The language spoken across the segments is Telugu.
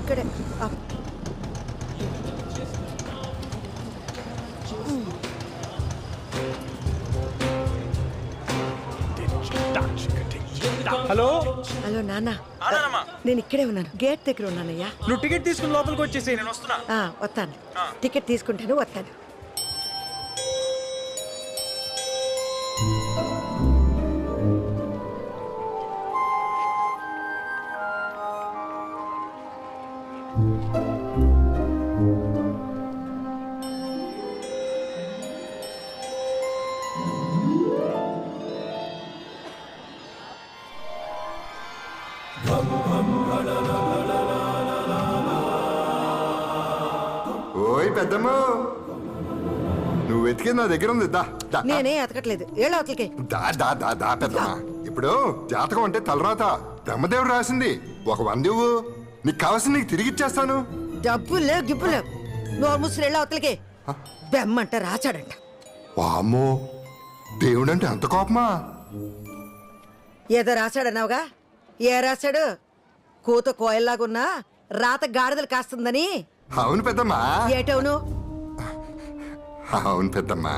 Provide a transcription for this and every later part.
ఇక్కడే. హలో హలో నాన్న, నేను ఇక్కడే ఉన్నాను, గేట్ దగ్గర ఉన్నానయ్యా. నువ్వు టికెట్ తీసుకుని లోపలికి వచ్చేసి నేను వస్తున్నా. వస్తాను, టికెట్ తీసుకుంటాను, వస్తాను. ఓయ్ పెద్దమ్మ, నువ్వు వెతికేది నా దగ్గర ఉంది. దా దా నేనే ఎతకట్లేదు, ఏళ్ళ అవతలకి. దా దా దా దా పెద్దమ్మ. ఇప్పుడు జాతకం అంటే తలరాత బ్రహ్మదేవుడు రాసింది. ఒక 100 ఇవ్వు, నీకు కావాల్సింది నీకు తిరిగి ఇచ్చేస్తాను. డబ్బులు లేవు, గిబ్బులు లేవు. నోరు ముసురు ఏళ్ళ అవతలకి. బెమ్మంట రాచాడంట. వామ్మో, దేవుడంటే అంత కోపమా? ఏదో రాశాడన్నావుగా, ఏ రాశాడు? కూత కోయల్లాగున్నా రాత గాడిదలు కాస్తుందని. అవును పెద్దమ్మా, ఏటవును? అవును పెద్దమ్మా.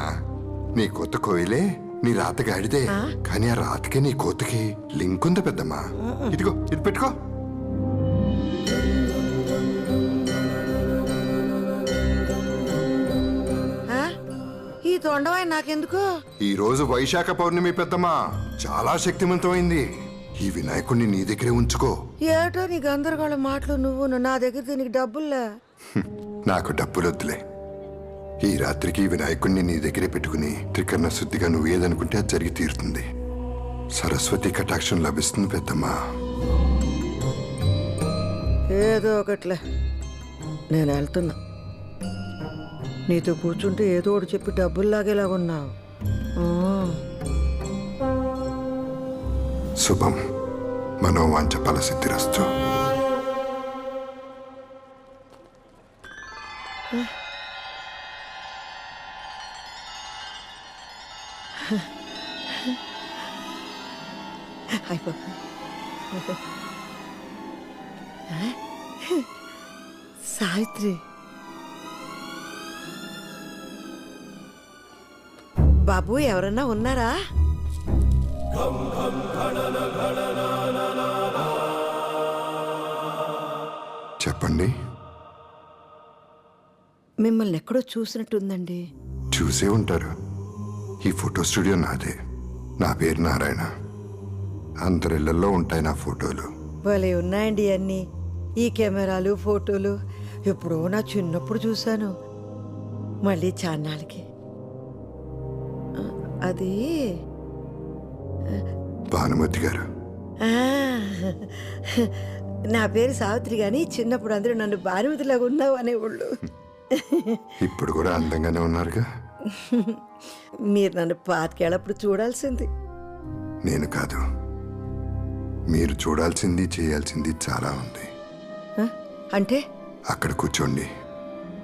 నీ కొత్త కోయిలే నీ రాత గాడిదే, కానీ ఆ రాతకి నీ కోతకి లింక్ ఉంది పెద్దమ్మా. ఇదిగో ఇది పెట్టుకో. ఈ తొండవాయి నాకెందుకు? ఈ రోజు వైశాఖ పౌర్ణమి పెద్దమ్మా, చాలా శక్తివంతమైంది. ఈ వినాయకుడిని నీ దగ్గరే ఉంచుకో. ఏటో నీ గందరగోళం మాటలు నువ్వు. నా దగ్గర దీనికి డబ్బుల్లా. నాకు డబ్బులొద్దులే. ఈ రాత్రికి ఈ వినాయకుడిని నీ దగ్గరే పెట్టుకుని త్రికరణ శుద్ధిగా నువ్వు ఏదనుకుంటే అది జరిగి తీరుతుంది. సరస్వతి కటాక్షం లభిస్తుంది పెద్దమ్మా. ఏదో ఒకట్లే, నేను వెళ్తున్నా. నీతో కూర్చుంటే ఏదో ఒకటి చెప్పి డబ్బులు లాగేలాగున్నావు. శుభం, మనోవాంఛ ఫలసిద్ధిరస్తు. సావిత్రి, బాబు ఎవరన్నా ఉన్నారా? చెప్పండి. మిమ్మల్ని ఎక్కడో చూసినట్టుందండి. చూసే ఉంటారు. ఈ ఫోటో స్టూడియో నాదే. నా పేరు నారాయణ. అందరిళ్లలో ఉంటాయి నా ఫోటోలు. భలే ఉన్నాయండి అన్నీ. ఈ కెమెరాలు, ఫోటోలు ఎప్పుడో నా చిన్నప్పుడు చూశాను. మళ్ళీ చాన్నాళ్ళకి. అది భానుమతి గారు. ఆ, నా పేరు సావిత్రి, గాని చిన్నప్పుడు అందరూ నన్ను భానుమతిలాగా ఉన్నావు అనేవాళ్ళు. ఇప్పుడు కూడా అందంగానే ఉన్నారుగా. మీరు నన్ను పాతికేళ్ళప్పుడు చూడాల్సింది. నేను కాదు, మీరు చూడాల్సింది చేయాల్సింది చాలా ఉంది. అంటే అక్కడ కూర్చోండి.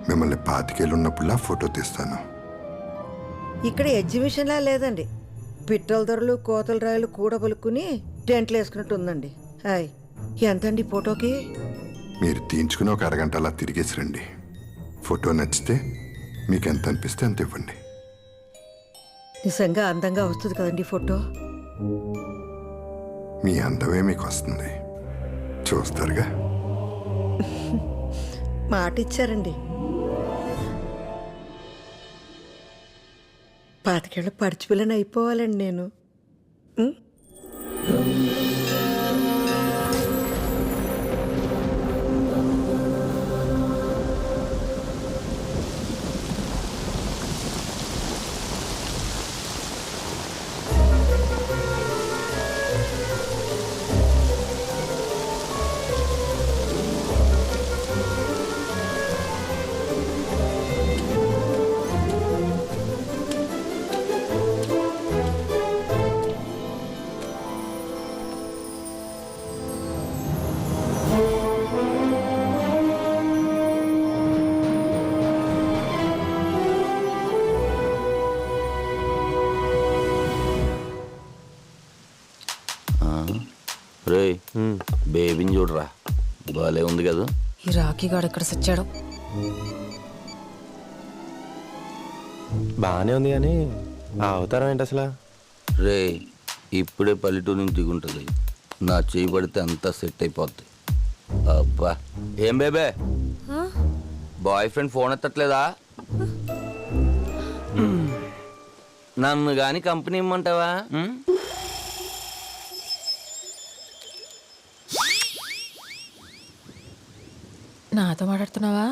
మిమ్మల్ని 25 ఏళ్ళు ఉన్నప్పుడులా ఫోటో తీస్తాను. ఇక్కడ ఎగ్జిబిషన్లా లేదండి. పిట్టల ధరలు, కోతల రాయలు కూడబలుక్కుని టెంట్లు వేసుకున్నట్టు ఉందండి. హాయ్, ఎంతండి ఫోటోకి? మీరు తీయించుకుని ఒక అరగంట అలా తిరిగేసి రండి. ఫోటో నచ్చితే మీకు ఎంత అనిపిస్తే అంత ఇవ్వండి. నిజంగా అందంగా వస్తుంది కదండి ఫోటో. మీ అందమే మీకు వస్తుంది, చూస్తారుగా. మాట ఇచ్చారండి. 25 ఏళ్ళ పడిచిపిల్లని అయిపోవాలండి నేను. రే బేబీని చూడరా, బాలే ఉంది కదా. ఈ రాఖీ గాడు ఎక్కడ సచ్చాడు? బాగానే ఉంది కానీ ఆ అవతారం ఏంటి అసలు? రే ఇప్పుడే పల్లెటూరు నుంచి దిగుంటుంది. నా చేయి పడితే అంతా సెట్ అయిపోద్ది. అబ్బా ఏం బేబే, బాయ్ ఫ్రెండ్ ఫోన్ ఎత్తట్లేదా? నన్ను గాని కంపెనీ ఇమ్మంటావా? నాతో మాట్లాడుతున్నావా?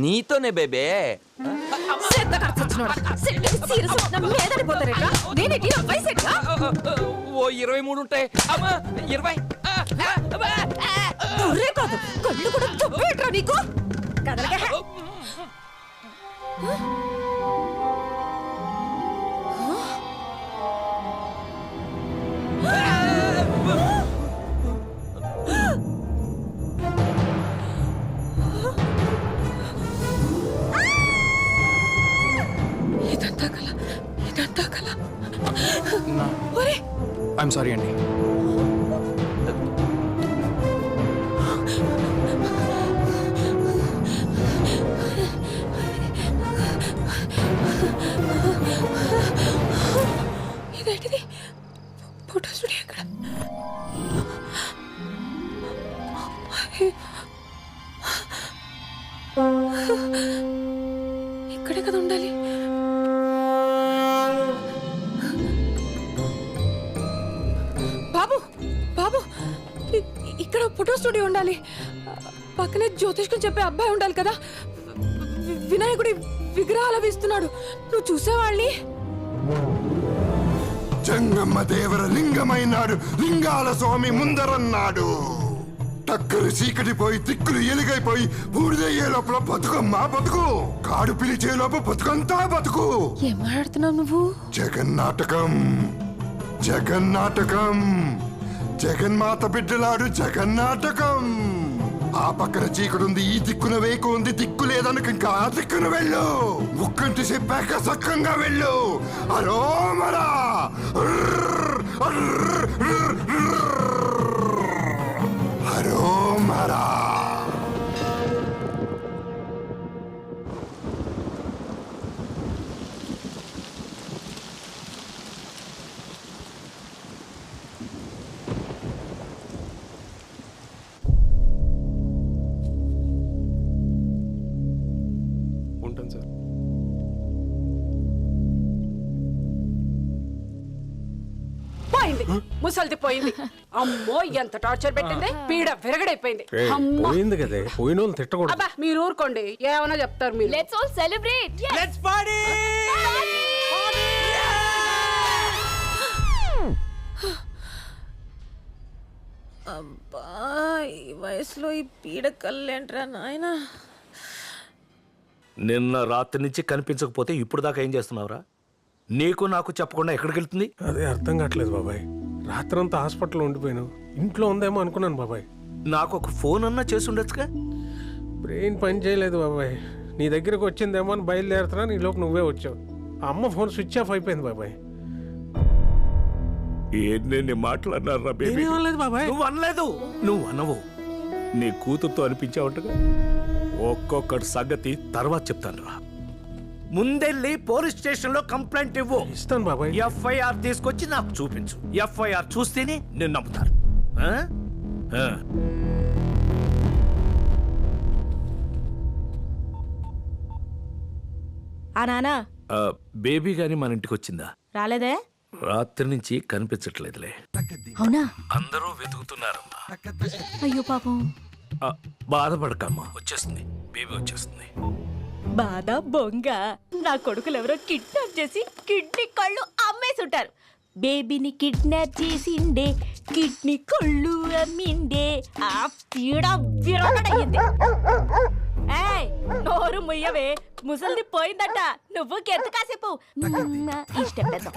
నీతోనే బేబే. ఓ 23 ఉంటాయి. అమ్మా 20. నీకు ఇదంతా కల, ఇదంతా కల. ఐఎమ్ సారీ అండి. ఇదేంటిది? ఫోటో స్టూడియో ఎక్కడ? ఇక్కడే కదా ఉండాలి. బాబు బాబు, ఇక్కడ ఫోటో స్టూడియో ఉండాలి. పక్కనే జ్యోతిష్కం చెప్పే అబ్బాయి ఉండాలి కదా. వినాయకుడి విగ్రహాలు అవి ఇస్తున్నాడు. నువ్వు చూసేవాళ్ళని. జంగమ్మ దేవర లింగమైనాడు, లింగాల స్వామి ముందరన్నాడు. టక్కరు చీకటి పోయి తిక్కులు ఎలుగైపోయి బూడిదయ్యే లోపల బతుకమ్మ బతుకు, కాడు పిలిచే లోపల బతుకంతా బతుకు. ఏం మాట్లాడుతున్నావు నువ్వు? జగన్నాటకం, జగన్నాటకం, జగన్మాత బిడ్డలాడు జగన్నాటకం. ఆ పక్కన చీకడుంది, ఈ దిక్కున వేకు ఉంది. దిక్కు లేదనుక ఇంకా ఆ దిక్కున వెళ్ళు. ముక్కంటి చెప్పాక సక్కంగా వెళ్ళు. అలో మరా హరో మరా. ఉంటాను సార్. పోయింది, ముసల్ది పోయింది. అమ్మో ఎంత టార్చర్ పెట్టింది. పీడ విరగడైపోయింది. అమ్మో పోయింది కదా, పోయిన వాళ్ళు తిట్టకూడదు. అబ్బా మీరు ఊరుకోండి, ఏమన్నా చెప్తారు మీరు. Let's all celebrate. Let's party. అబ్బా, ఈ వయసులో ఈ పీడ కళ్ళేంట్రా నాయనా. నిన్న రాత్రి నుంచి కనిపించకపోతే ఇప్పుడు దాకా ఏం చేస్తున్నావురా? నీకు నాకు చెప్పకుండా ఎక్కడికి వెళ్తుంది? అదే అర్థం కావట్లేదు బాబాయ్. రాత్రంతా హాస్పిటల్లో ఉండిపోయాను. ఇంట్లో ఉందేమో అనుకున్నాను బాబాయ్. నాకు ఒక ఫోన్ అన్నా చేసి ఉండొచ్చుగా. బ్రెయిన్ పని చేయలేదు బాబాయ్. నీ దగ్గరకు వచ్చిందేమో అని బయలుదేరుతున్నా, నీ లోపు నువ్వే వచ్చావు. ఆ అమ్మ ఫోన్ స్విచ్ ఆఫ్ అయిపోయింది బాబాయ్. ఎన్ని మాట్లాడినారా బేబీ? నేనేం అనలేదు బాబాయ్. నువ్వు అనలేదు, నువ్వు అనవు. నీ కూతురుతో అనిపించావుంటగా. ఒక్కొక్కటి సంగతి తర్వాత చెప్తాను రా. ముందెళ్ళి పోలీస్ స్టేషన్ లో కంప్లైంట్ ఇవ్వు. ఇస్తాను బాబాయ్. ఎఫ్ఐఆర్ తీసుకొచ్చి నాకు చూపించు. ఎఫ్ఐఆర్ చూస్తేనే నేను నమ్ముతారు. ఆ? ఆ. ఆ నానా బేబీ గాని మన ఇంటికి వచ్చిందా? రాలేదే. రాత్రి నుంచి కనిపించట్లేదులే. అవునా? అందరూ వెతుకుతున్నారమ్మా. అయ్యో పాపం. బాధపడకమ్మా, వచ్చేస్తుంది. బేబీ వచ్చేస్తుంది. బాధ బొంగ. నా కొడుకులు ఎవరో కిడ్నాప్ చేసి కిడ్నీ కళ్ళు అమ్మేసి ఉంటారు. బేబీని కిడ్నాప్ చేసిండే, కిడ్నీ కళ్ళు అమ్మిండే. ఆ పీడ విరగడయ్యింది. ఏయ్, నోరు ముయ్యవే, ముసలిది పోయిందట. నువ్వు కెంత కాసేపు ఇష్టం పెద్ద.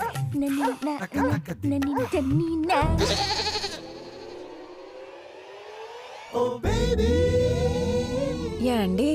యాండి